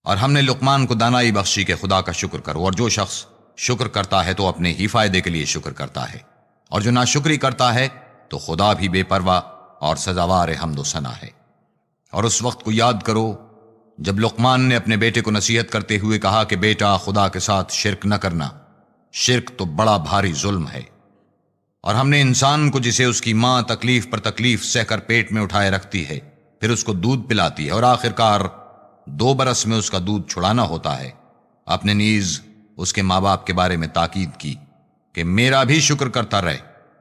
اور ہم نے لقمان کو دانائی بخشی کہ خدا کا شکر کرو، اور جو شخص شکر کرتا ہے تو اپنے ہی فائدے کے لیے شکر کرتا ہے، اور جو ناشکری کرتا ہے تو خدا بھی بے پرواہ اور سزاوار حمد و ثنا ہے۔ اور اس وقت کو یاد کرو جب لقمان نے اپنے بیٹے کو نصیحت کرتے ہوئے کہا کہ بیٹا، خدا کے ساتھ شرک نہ کرنا، شرک تو بڑا بھاری ظلم ہے۔ اور ہم نے انسان کو جسے اس کی ماں تکلیف پر تکلیف سہ کر پیٹ میں اٹھائے رکھتی ہے، پھر اس کو دودھ پلاتی ہے، اور آخر کار 2 برس میں اس کا دودھ چھڑانا ہوتا ہے، اپنے نیز اس کے ماں باپ کے بارے میں تاکید کی کہ میرا بھی شکر کرتا رہے،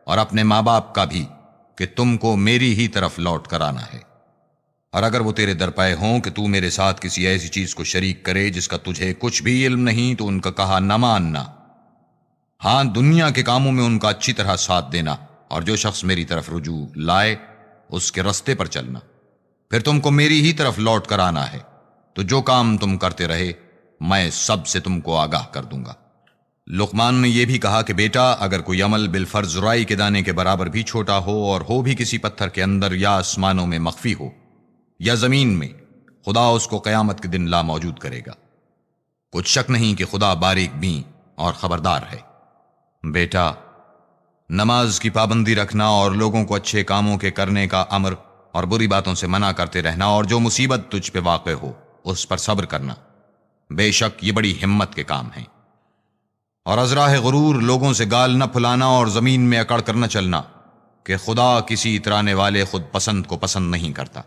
اور اپنے ماں باپ کا بھی کہ تم کو میری ہی طرف لوٹ کر آنا ہے۔ اور اگر وہ تیرے درپے ہوں کہ تو میرے ساتھ کسی ایسی چیز کو شریک کرے جس کا تجھے کچھ بھی علم نہیں، تو ان کا کہا نہ ماننا، ہاں دنیا کے کاموں میں ان کا اچھی طرح ساتھ دینا، اور جو شخص میری طرف رجوع لائے اس کے رستے پر چلنا، پھر تم کو میری ہی طرف لوٹ کر آنا ہے، تو جو کام تم کرتے رہے میں سب سے تم کو آگاہ کر دوں گا۔ لقمان نے یہ بھی کہا کہ بیٹا، اگر کوئی عمل بالفرض رائی کے دانے کے برابر بھی چھوٹا ہو، اور ہو بھی کسی پتھر کے اندر یا آسمانوں میں مخفی ہو یا زمین میں، خدا اس کو قیامت کے دن لا موجود کرے گا۔ کچھ شک نہیں کہ خدا باریک بین اور خبردار ہے۔ بیٹا، نماز کی پابندی رکھنا اور لوگوں کو اچھے کاموں کے کرنے کا امر اور بری باتوں سے منع کرتے رہنا، اور جو مصیبت تجھ پہ واقع ہو اس پر صبر کرنا، بے شک یہ بڑی ہمت کے کام ہیں۔ اور از راہ غرور لوگوں سے گال نہ پھلانا، اور زمین میں اکڑ کر نہ چلنا، کہ خدا کسی اترانے والے خود پسند کو پسند نہیں کرتا۔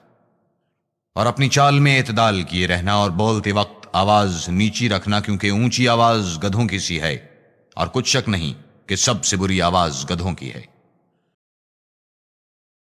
اور اپنی چال میں اعتدال کیے رہنا، اور بولتے وقت آواز نیچی رکھنا، کیونکہ اونچی آواز گدھوں کی سی ہے، اور کچھ شک نہیں کہ سب سے بری آواز گدھوں کی ہے۔